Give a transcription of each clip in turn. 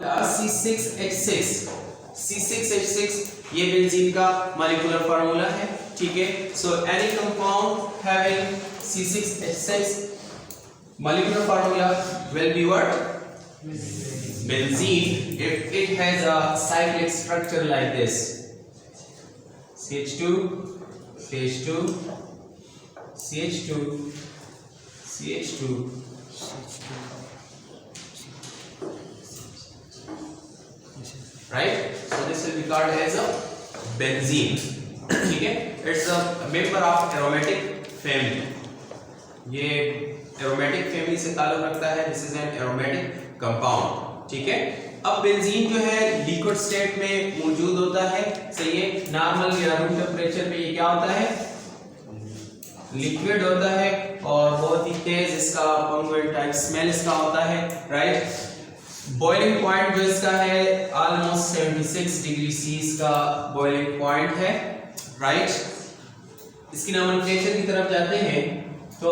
C6H6 ये benzene का molecular formula है, ठीक है। So any compound having C6H6 molecular formula will be what? Benzene if it has a cyclic structure like this. CH2 CH2 CH2 CH2 right? So this will be called as a benzene, ठीक है। It's a member of aromatic family. ये aromatic family से ताल्लुक रखता है। This is an aromatic compound, ठीक है। अब बेंजीन जो है लिक्विड स्टेट में मौजूद होता है, सही है। नॉर्मल या रूम टेम्परेचर पे ये क्या होता है? लिक्विड होता है और बहुत ही तेज इसका पंगुएंट टाइप स्मेल इसका होता है, राइट। बॉइलिंग पॉइंट जो इसका है ऑलमोस्ट 76 डिग्री सी इसका बॉइलिंग पॉइंट है, राइट। इसकी नॉमेनक्लेचर की तरफ जाते हैं तो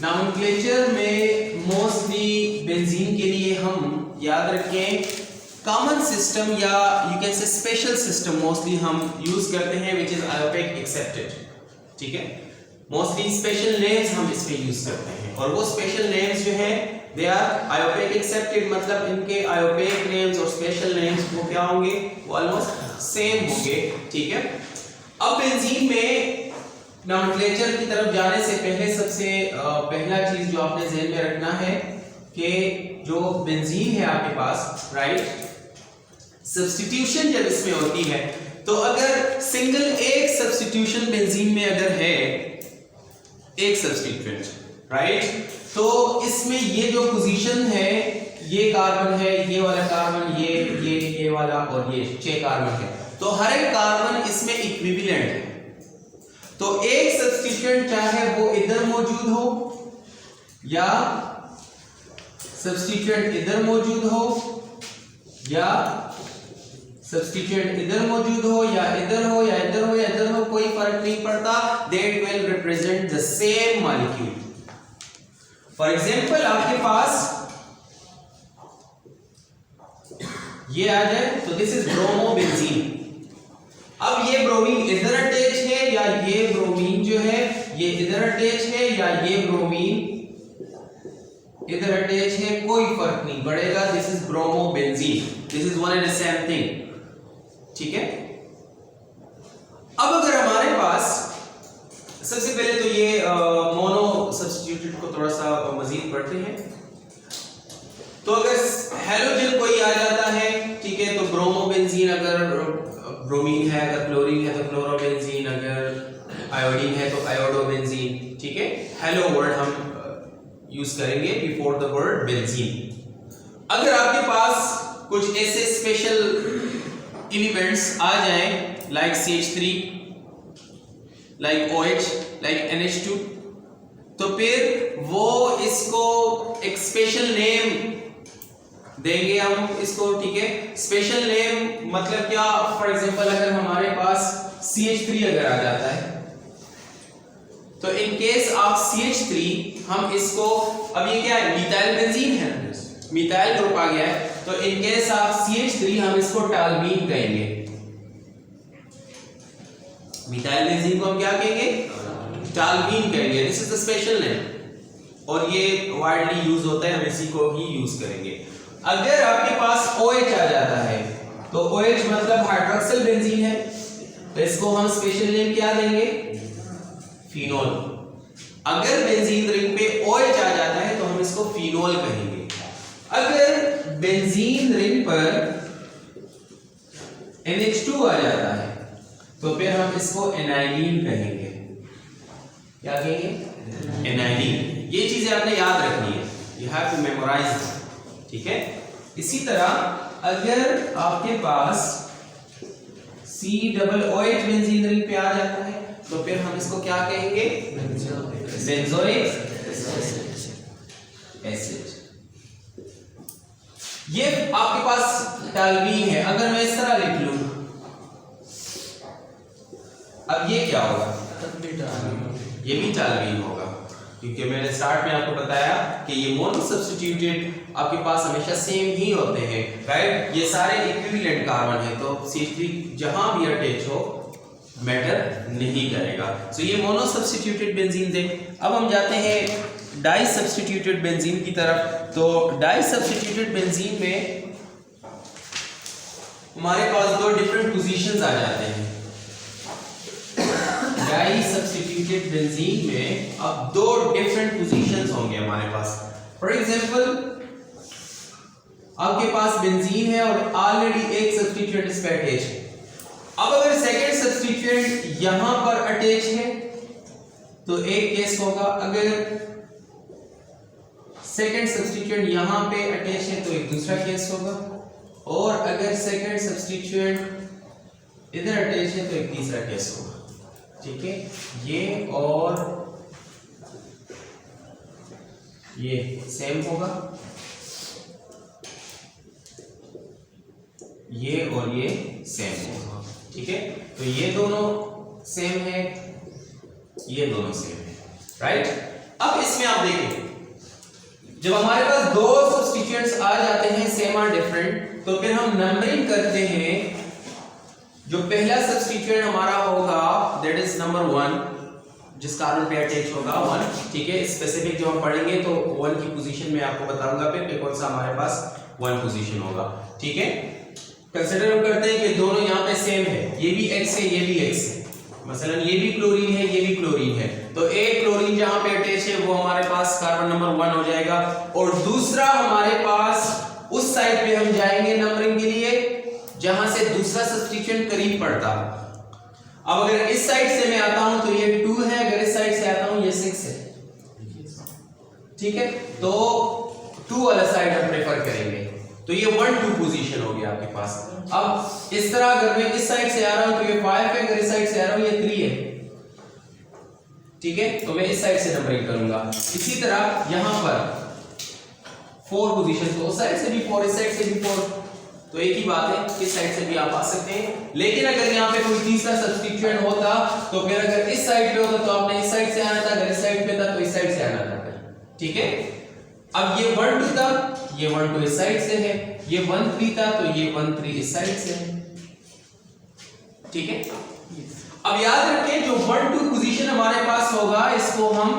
नॉमेनक्लेचर में मोस्टली बेंजीन के लिए हम याद रखें कॉमन सिस्टम या you can say special system mostly हम यूज करते हैं विच इज आयोपेक एक्सेप्टेड, ठीक है। मोस्टली स्पेशल नेम्स हम इसमें यूज करते हैं और वो स्पेशल नेम्स जो हैं दे आर आयोपेक एक्सेप्टेड, मतलब इनके आयोपेक नेम्स और स्पेशल नेम्स वो क्या होंगे? वो ऑलमोस्ट सेम होंगे, ठीक है। अब बेंजीन में नॉमेनक्लेचर की तरफ जाने से पहले सबसे पहला चीज जो आपने ध्यान में रखना है कि जो बेंजीन है आपके पास, राइट, सब्स्टिट्यूशन जब इसमें होती है तो अगर सिंगल एक सब्स्टिट्यूशन बेंजीन में अगर है एक सब्स्टिट्यूएंट, राइट, तो इसमें ये जो पोजीशन है ये कार्बन है, ये वाला कार्बन, ये वाला और ये 6 कार्बन है, तो हर एक कार्बन इसमें इक्विवेलेंट है। तो एक सब्स्टिट्यूएंट चाहे वो इधर मौजूद हो या सब्स्टिट्यूएंट इधर मौजूद हो या सब्स्टिट्यूएंट इधर मौजूद हो या इधर हो या इधर हो या इधर हो, कोई फर्क नहीं पड़ता, that will represent the same molecule. For example आपके पास ये आ जाए तो दिस इज ब्रोमोबेंजीन। अब ये ब्रोमीन इधर अटैच है या ये ब्रोमीन जो है ये इधर अटैच है या ये ब्रोमीन इधर अटैच है, कोई फर्क नहीं पड़ेगा। This is bromobenzene, this is one and the same thing, ठीक है। अब अगर हमारे पास सबसे पहले तो ये मोनो सब्स्टिट्यूटेड को थोड़ा सा मजीद पढ़ते हैं। तो अगर हैलोजन कोई आ जाता है, ठीक है, तो ब्रोमोबेंजीन, अगर ब्रोमीन है, अगर क्लोरीन है तो क्लोरोबेंजीन, अगर आयोडीन है तो आयोडोबेंजीन, ठीक है। हेलो वर्ड हम यूज करेंगे बिफोर द वर्ड बेंजीन। अगर आपके पास कुछ ऐसे स्पेशल एलिमेंट्स आ जाएं like CH3, like OH, like NH2, तो फिर वो इसको एक स्पेशल नेम देंगे हम इसको, ठीक है। स्पेशल नेम मतलब क्या? फॉर एग्जांपल अगर हमारे पास CH3 अगर आ जाता है तो इन केस ऑफ CH3 हम इसको, अब ये क्या है? मिथाइल बेंजीन है, मिथाइल ग्रुप आ गया है, तो इन केस ऑफ CH3 हम इसको टालमीन कहेंगे। मिथाइल बेंजीन को हम क्या कहेंगे? टालमीन कहेंगे। This is the special name और ये वाइडली यूज होता है, हम इसी को ही यूज करेंगे। अगर आपके पास OH आ जाता है तो OH मतलब हाइड्रोक्सिल बेंजीन है, तो इसको हम स्पेशल नेम क्या देंगे? फिनोल। अगर बेंजीन रिंग पे OH आ जाता है तो हम इसको फिनोल कहेंगे। अगर बेंजीन रिंग पर NH2 आ जाता है तो फिर हम इसको एनाइलीन कहेंगे। क्या कहेंगे? एनाइलीन। ये चीजें आपने याद रखनी है, यू हैव टू मेमोराइज, ठीक है। इसी तरह अगर आपके पास COOH बेंजीन रिंग पे आ जाता है तो फिर हम इसको क्या कहेंगे? Benzoic acid. ये आपके पास टालमीन है। अगर मैं इस तरह लिख लूं, अब ये क्या होगा? ये भी टालमीन होगा। क्योंकि मैंने स्टार्ट में आपको बताया कि ये मोनो सब्स्टिट्यूटेड आपके पास हमेशा सेम ही होते हैं, राइट। ये सारे इक्विवेलेंट कार्बन है, तो CH3 जहां भी अटैच हो मैटर नहीं करेगा। सो ये मोनो सब्स्टिट्यूटेड बेंजीन थे। अब हम जाते हैं डाई सब्स्टिट्यूटेड बेंजीन की तरफ। तो डाई सब्स्टिट्यूटेड बेंजीन में हमारे पास दो डिफरेंट पोजीशंस आ जाते हैं। डाई सब्स्टिट्यूटेड बेंजीन में अब दो डिफरेंट पोजीशंस होंगे हमारे पास। फॉर एग्जांपल आपके पास बेंजीन है और ऑलरेडी एक सब्स्टिट्यूएंट इस पे अटैच है। अब अगर सेकंड सब्स्टिट्यूएंट यहां पर अटैच है तो एक केस होगा, अगर सेकंड सब्स्टिट्यूएंट यहां पे अटैच है तो एक दूसरा केस होगा, और अगर सेकंड सब्स्टिट्यूएंट इधर अटैच है तो एक तीसरा केस होगा। ठीक है, ये और ये सेम होगा, ये और ये सेम होगा। ठीक है, तो ये दोनों सेम है, ये दोनों सेम है, राइट। अब इसमें आप देखें, जब हमारे पास दो सब्स्टिट्यूएंट्स आ जाते हैं सेम और डिफरेंट, तो फिर हम नंबरिंग करते हैं। जो पहला सब्स्टिट्यूएंट हमारा होगा दैट इज नंबर 1, जिस कार्बन पे अटैच होगा 1। ठीक है, स्पेसिफिक जो हम पढ़ेंगे तो 1 की पोजीशन में आपको बताऊंगा फिर कि कौन सा हमारे पास 1 पोजीशन होगा। ठीक है, कंसीडर हम करते हैं कि दोनों यहाँ पे सेम है, ये भी X है, ये भी X है। मसलन ये भी क्लोरीन है, ये भी क्लोरीन है, तो एक क्लोरीन जहां पे अटैच है वो हमारे पास कार्बन नंबर 1 हो जाएगा, और दूसरा हमारे पास उस साइड पे हम जाएंगे नंबरिंग के लिए जहां से दूसरा सब्स्टिट्यूएंट करीब पड़ता। अब अगर इस साइड से मैं आता हूं तो ये 2 है, अगर इस साइड से आता हूं ये 6 है। ठीक है, तो 2 वाला साइड हम प्रेफर करेंगे, तो ये 1-2 पोजीशन हो गया आपके पास। अब इस तरह अगर मैं इस साइड से आ रहा हूं तो ये 5 है, अगर इस साइड से आ रहा हूं ये 3 है। ठीक है, तो मैं इस साइड से नंबरिंग करूंगा। इसी तरह यहां पर 4 पोजीशन, तो उस साइड से भी 4, इस साइड से भी 4, तो एक ही बात है, इस साइड से भी आप आ सकते हैं। लेकिन अगर यहाँ पे कोई तीसरा सब्स्टिट्यूएंट होता तो फिर अगर इस साइड पे होता तो आपने इस साइड से आना था, अगर इस साइड पे था तो इस साइड से आना था। ठीक है, अब ये 1-2 था, ये 1-2 इस साइड से है, ये 1-3 था तो ये 1-3 इस साइड से है। ठीक है, अब याद रखें जो 1-2 पोजीशन हमारे पास होगा इसको हम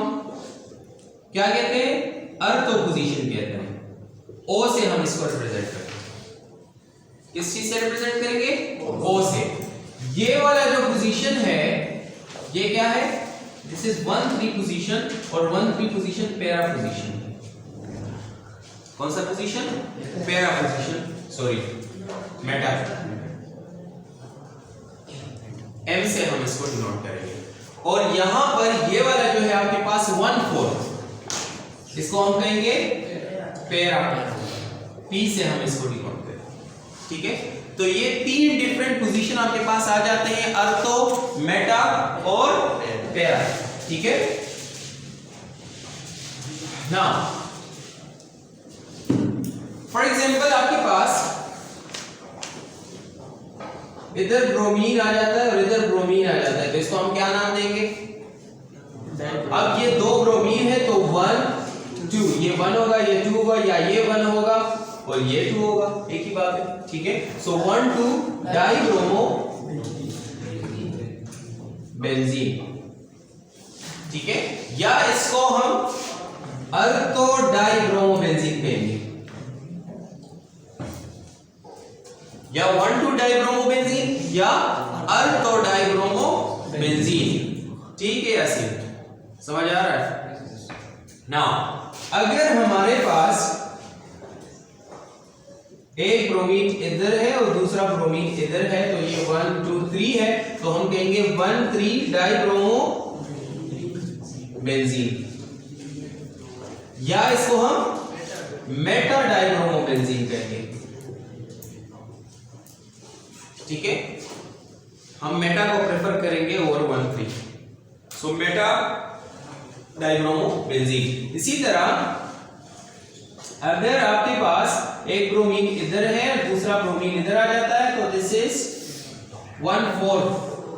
क्या कहते हैं, अर्थ पोजीशन कहते हैं। O से हम इसको रिप्रेजेंट करते हैं, किस चीज से रिप्रेजेंट करेंगे, O से। ये वाला जो पोजीशन है ये क्या है, दिस इज 1-3 पोजीशन, और 1-3 पोजीशन पैरा पोजीशन। कौन सा position, para position, sorry Meta, M से हम इसको डिनोट करेंगे। और यहां पर ये वाला जो है आपके पास 1-4, इसको हम कहेंगे पैरा, P से हम इसको डिनोट करेंगे। ठीक है, तो ये 3 डिफरेंट पोजीशन आपके पास आ जाते हैं, अर्थो, मेटा और पैरा। ठीक है, ना फॉर एग्जांपल आपके पास इधर ब्रोमीन आ जाता है और इधर ब्रोमीन आ जाता है, तो इसको हम क्या नाम देंगे। अब ये 2 ब्रोमीन है तो 1-2, ये 1 होगा, ये 2 होगा, या ये 1 होगा और ये 2 होगा, एक ही बात है। ठीक है, सो 1-2 डाइब्रोमो बेंजीन। ठीक है, या इसको हम अर्थो डाइब्रोमो बेंजीन कहेंगे, या 1-2 डाइब्रोमो बेंजीन या अर्थो डाइब्रोमो बेंजीन। ठीक है यासीन, समझ आ रहा है ना। अगर हमारे पास एक ब्रोमीन इधर है और दूसरा ब्रोमीन इधर है, तो ये 1-2-3 है, तो हम कहेंगे 1-3 डाइब्रोमो बेंजीन, या इसको हम मेटा डाइब्रोमो बेंजीन कहेंगे। ठीक है, हम मेटा को प्रेफर करेंगे ओवर 1-3, सो मेटा डाइब्रोमो बेंजीन। इसी तरह अगर आपके पास एक ब्रोमीन इधर है और दूसरा ब्रोमीन इधर आ जाता है, तो this is 1-4,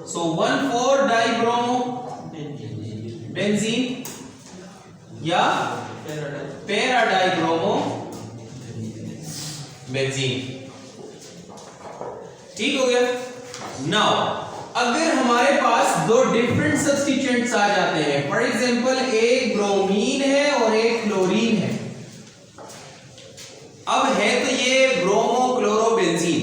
so 1-4 dibromo benzene, या पैरा डाइब्रोमो बेंजीन। ठीक हो गया। नाउ अगर हमारे पास दो डिफरेंट सब्स्टिट्यूएंट्स आ जाते हैं, फॉर एग्जांपल एक ब्रोमीन है और एक क्लोरीन है। अब है तो ये ब्रोमो क्लोरो बेंजीन,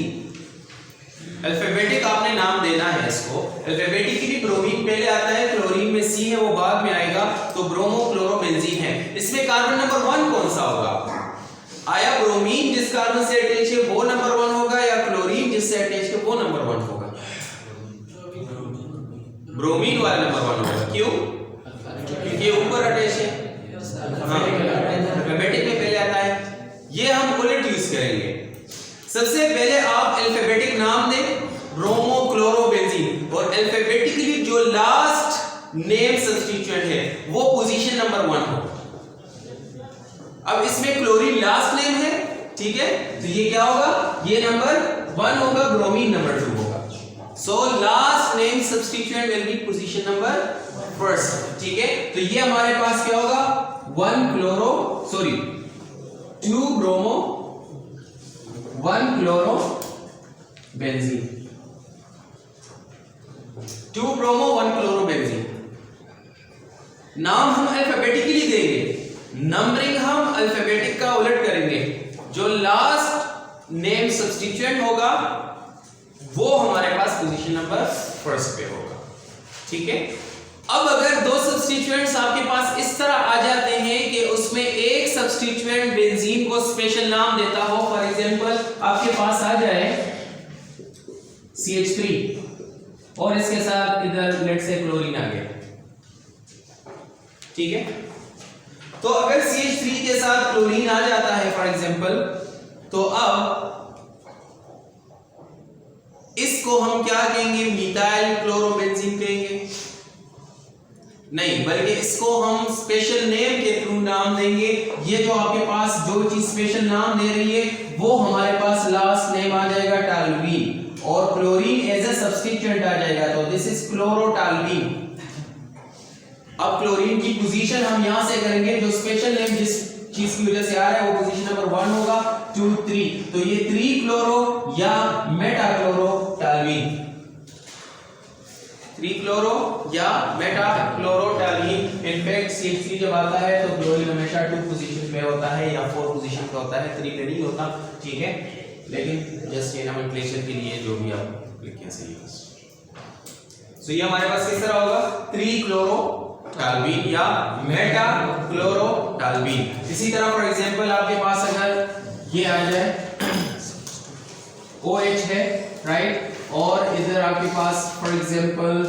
अल्फाबेटिक आपने नाम देना है इसको। अल्फाबेटिकली ब्रोमीन पहले आता है, क्लोरीन में सी है, वो बाद में आएगा, तो ब्रोमो क्लोरो बेंजीन है। इसमें कार्बन नंबर 1 कौन सा होगा? आया ब्रोमीन जिस कार्बन से अटैच है वो नंबर 1 होगा, या क्लोरीन जिससे अटैच है वो नंबर 1 होगा? ब्रोमीन वाला नंबर 1 होगा। क्यों? क्योंकि ऊपर अटैच है। हाँ, अल्फाबेटिक में पहले आता है। ये हम उलट यूज करेंगे। सबसे पहले आप अल्फाबेटिक नाम दें ब्रोमो क्लोरो बेंजीन, और अल्फाबेटिकली जो लास्ट नेम सब्स्टिट्यूएंट है वो पोजीशन नंबर 1 हो। अब इसमें क्लोरीन लास्ट नेम है, ठीक है, तो ये क्या होगा? ये नंबर 1 होगा, ब्रोमीन नंबर 2 होगा। So last name substituent will be position number 1, ठीक है। तो ये हमारे पास क्या होगा? 2 bromo 1 chloro benzene, 2 bromo 1 chloro benzene. नाम हम अल्फाबेटिकली देंगे, नंबरिंग हम अल्फाबेटिक का उलट करेंगे। जो लास्ट नेम सब्स्टिट्यूएंट होगा वो हमारे पास पोजीशन नंबर 1 पे होगा, ठीक है। अब अगर दो सब्स्टिट्यूएंट्स आपके पास इस तरह आ जाते हैं कि उसमें एक सब्स्टिट्यूएंट बेंजीन को स्पेशल नाम देता हो, फॉर एग्जांपल आपके पास आ जाए CH3 और इसके साथ इधर लेट से क्लोरीन आ गया, ठीक है। तो अगर CH3 के साथ क्लोरीन आ जाता है फॉर एग्जांपल, तो अब इसको हम क्या कहेंगे? मिथाइल क्लोरोबेंजीन कहेंगे? नहीं, बल्कि इसको हम स्पेशल नेम के थ्रू नाम देंगे। ये जो आपके पास जो चीज स्पेशल नाम दे रही है वो हमारे पास लास्ट नेम आ जाएगा टालवीन, और क्लोरीन एज ए सब्स्टिट्यूएंट आ जाएगा, तो दिस इज क्लोरोटालवीन। अब क्लोरीन की पोजीशन हम यहां से करेंगे, जो स्पेशल नेम जिस चीज की वजह से आ रहा है वो पोजीशन नंबर 1 होगा, 2 3, तो ये 3 क्लोरो या मेटा क्लोरोटालवीन, 3 क्लोरो या मेटा क्लोरोटालवीन। इनफैक्ट CH3 जब आता है तो क्लोरीन हमेशा 2 पोजीशन पे होता है या 4 पोजीशन पे होता है, 3 पे नहीं होता, ठीक है। लेकिन जस्ट ये नोमेनक्लेचर के लिए जो भी आप लिखें सही है। सो ये हमारे पास किस तरह होगा? 3 क्लोरोटालवीन या मेटा क्लोरोटालवीन। इसी तरह फॉर एग्जांपल आपके पास अगर ये आ जाए OH है, राइट, और इधर आपके पास फॉर एग्जांपल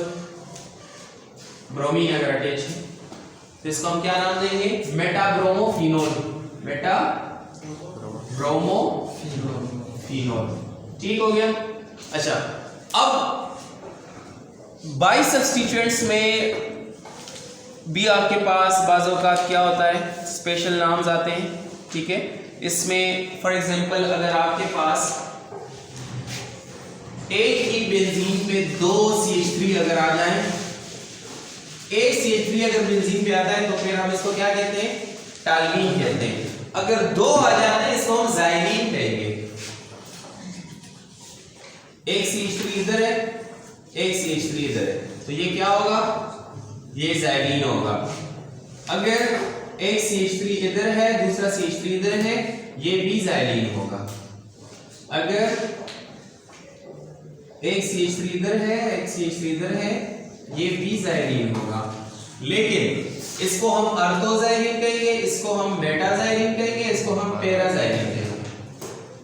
ब्रोमीन अगर अटैच है, तो इसको हम क्या नाम देंगे? मेटा ब्रोमोफिनोल, मेटा ब्रोमोफिनोल, ठीक हो गया। अच्छा, अब बाई सब्स्टिट्यूएंट्स में भी आपके पास बाज़ औक़ात क्या होता है? स्पेशल नाम्स आते हैं, ठीक है। इसमें फॉर एग्जांपल अगर आपके पास एक ही बेंजीन पे 2 CH3 अगर आ जाए, एक CH3 अगर बेंजीन पे आता है तो फिर हम इसको क्या कहते हैं? टालवीन कहते हैं। अगर 2 आ जाते हैं इसको हम ज़ाइलीन कहेंगे। एक CH3 इधर है, एक CH3 इधर है, तो ये क्या होगा? ये ज़ाइलीन होगा। अगर एक CH3 इधर है, दूसरा CH3 इधर है, ये भी ज़ाइलीन होगा। अगर एक CH3 इधर है, एक CH3 इधर है, ये भी ज़ाइलीन होगा। लेकिन इसको हम अर्धोज़ाइलीन कहेंगे, इसको हम मेटाज़ाइलीन कहेंगे, इसको हम पैराज़ाइलीन कहेंगे,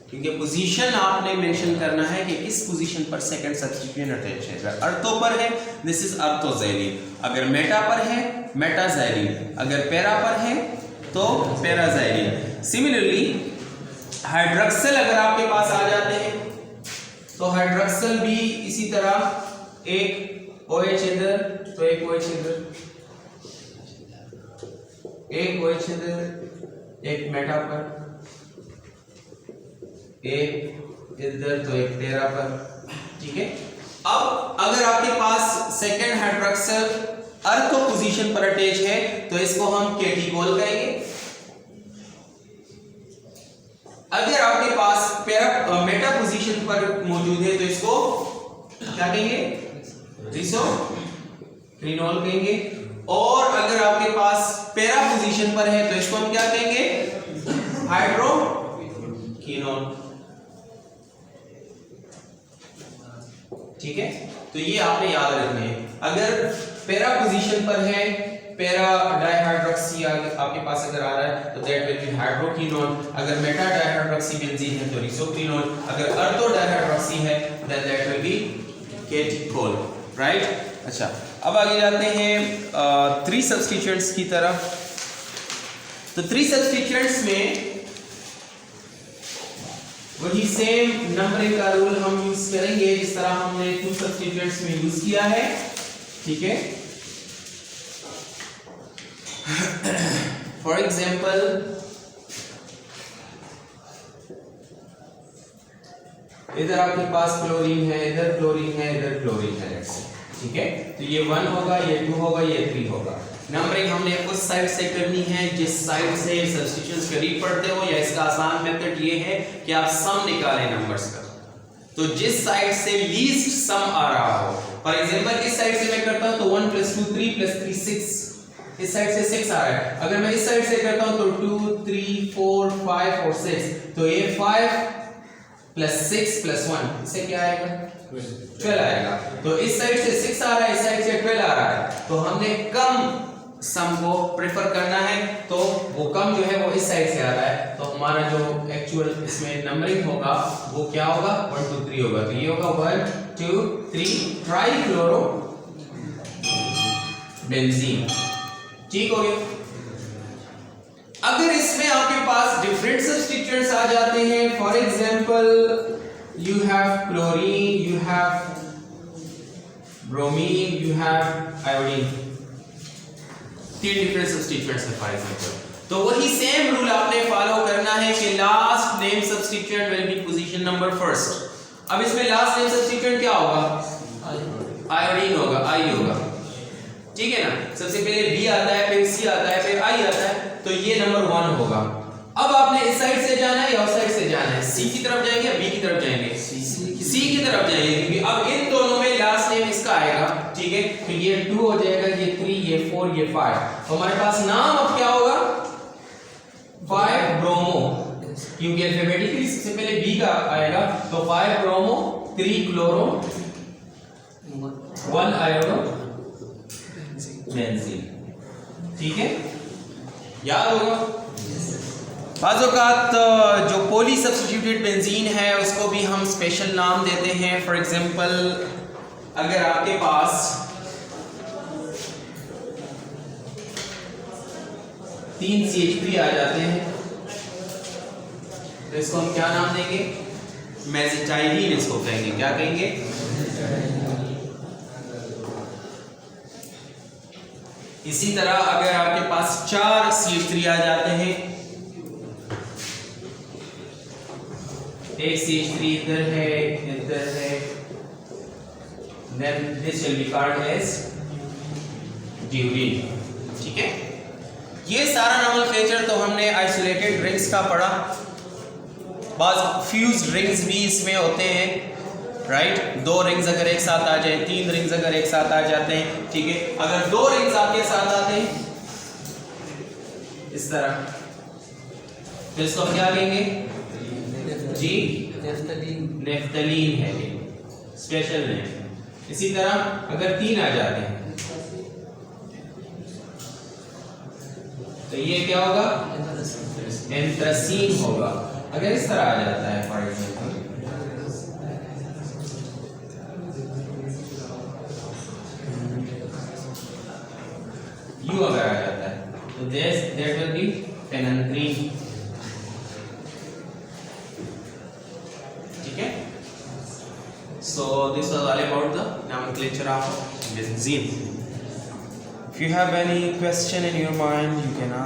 क्योंकि पोजीशन आपने मेंशन करना है कि किस पोजीशन पर सेकंड सब्स्टिट्यूएंट अटैच है। अगर अर्थो पर है दिस इज अर्थोज़ाइलीन, अगर मेटा पर है मेटाज़ाइलीन, अगर पैरा पर है तो पैराज़ाइलीन। सिमिलरली हाइड्रोक्सिल अगर आपके पास आ जाते हैं तो हाइड्रोक्सिल भी इसी तरह, एक OH इधर तो एक OH इधर, एक OH इधर, एक मेटा पर, एक इधर तो एक पैरा पर, ठीक है। अब अगर आपके पास सेकंड हाइड्रोक्सिल अर्थो पोजीशन पर अटैच है तो इसको हम कैटिकोल कहेंगे। अगर आपके पास मेटा पोजीशन पर मौजूद है तो इसको क्या कहेंगे, रिसोप्रिनोल कहेंगे। और अगर आपके पास पैरा पोजीशन पर है तो इसको हम क्या कहेंगे, हाइड्रोक्विनोल। ठीक है, तो ये आपने याद रखना है। अगर पैरा पोजीशन पर है, पैरा डाइहाइड्रोक्सी आपके पास अगर आ रहा है तो दैट विल बी हाइड्रोक्विनोल। अगर मेटा डाइहाइड्रोक्सी बेंजीन है तो रिसोप्रिनोल। अगर अर्थो डाइहाइड्रोक्सी है then that will be catechol, right. अच्छा, अब आगे जाते हैं 3 सब्स्टिट्यूएंट्स की तरफ। तो 3 सब्स्टिट्यूएंट्स में वही सेम नंबरिंग का रूल हम यूज करेंगे जिस तरह हमने 2 सब्स्टिट्यूएंट्स में यूज किया है। ठीक है, फॉर एग्जाम्पल इधर आपके पास क्लोरीन है, इधर क्लोरीन है, इधर क्लोरीन है, ठीक है। तो ये 1 होगा, ये 2 होगा, ये 3 होगा। नंबरिंग हमने उस साइड से करनी है जिस साइड से सब्स्टिट्यूएंट्स करीब पड़ते हो, या इसका आसान मेथड ये है कि आप सम निकालें नंबर्स का। तो जिस साइड से लीस्ट सम आ रहा हो, फॉर एग्जांपल इस साइड से मैं करता हूं तो 1 + 2 3 + 3 6, इस साइड से 6 आ रहा है। अगर मैं इस साइड से करता हूं तो 2 3 4 5 और 6, तो ये 5 + 6 + 1 इससे क्या आएगा, 12 आएगा। तो इस साइड से 6 आ रहा है, इस साइड से 12 आ रहा है, तो हमने कम सम को प्रेफर करना है, तो वो कम जो है वो इस साइड से आ रहा है। तो हमारा जो एक्चुअल इसमें नंबरिंग होगा वो क्या होगा, 1 2 3 होगा। तो ये होगा 1 2 3 ट्राइक्लोरो बेंजीन। ठीक हो गया। अगर इसमें आपके पास डिफरेंट सब्स्टिट्यूएंट्स आ जाते हैं, for example you have chlorine, you have bromine, you have iodine, 3 different substituents है फॉर एग्जांपल। तो वही सेम रूल आपने फॉलो करना है कि last name substituent will be position number first. अब इसमें लास्ट नेम सब्स्टिट्यूएंट क्या होगा, आयोडीन होगा, आई होगा, ठीक है ना। सबसे पहले बी आता है, फिर सी आता है, फिर आई आता है, तो ये नंबर 1 होगा। अब आपने इस साइड से जाना है या उस साइड से जाना है, सी की तरफ जाएंगे या बी की तरफ जाएंगे, सी की तरफ जाएंगे, क्योंकि अब इन दोनों में लास्ट नेम इसका आएगा, ठीक है। तो ये 2 हो जाएगा, ये 3, ये 4, ये 5। तो हमारे पास नाम अब क्या होगा, 5 ब्रोमो, क्योंकि अल्फाबेटिकली सबसे पहले बी का आएगा। तो 5 ब्रोमो 3 क्लोरो 1 आयोडो बेंजीन, ठीक है, याद होगा। बाज़ औक़ात जो पॉली सब्स्टिट्यूटेड बेंजीन है उसको भी हम स्पेशल नाम देते हैं। फॉर एग्जांपल अगर आपके पास 3 CH3 आ जाते हैं तो इसको हम क्या नाम देंगे, मेजिटाइलिन इसको कहेंगे, क्या कहेंगे, इसी तरह अगर आपके पास 4 CH3 आ जाते हैं, एक CH3 इधर है, then this will be called as ड्यूरीन, ठीक है। ये सारा नोमेनक्लेचर तो हमने आइसोलेटेड रिंग्स का पढ़ा। बाज़ फ्यूज्ड रिंग्स भी इसमें होते हैं, राइट। 2 रिंग्स अगर एक साथ आ जाए, 3 रिंग्स अगर एक साथ आ जाते हैं, ठीक है। अगर 2 रिंग्स आपके साथ आते हैं इस तरह, तो इसको हम क्या लेंगे जी, नेफ्थलीन है, ये स्पेशल नेम। इसी तरह अगर 3 आ जाते हैं तो ये क्या होगा, एंथ्रासीन होगा। अगर इस तरह आ जाता है फॉर एग्जांपल, यू अगर आ जाता है तो दैट विल बी फेनंथ्रीन, ठीक है। So this was all about the nomenclature of benzene. If you have any question in your mind, you can ask.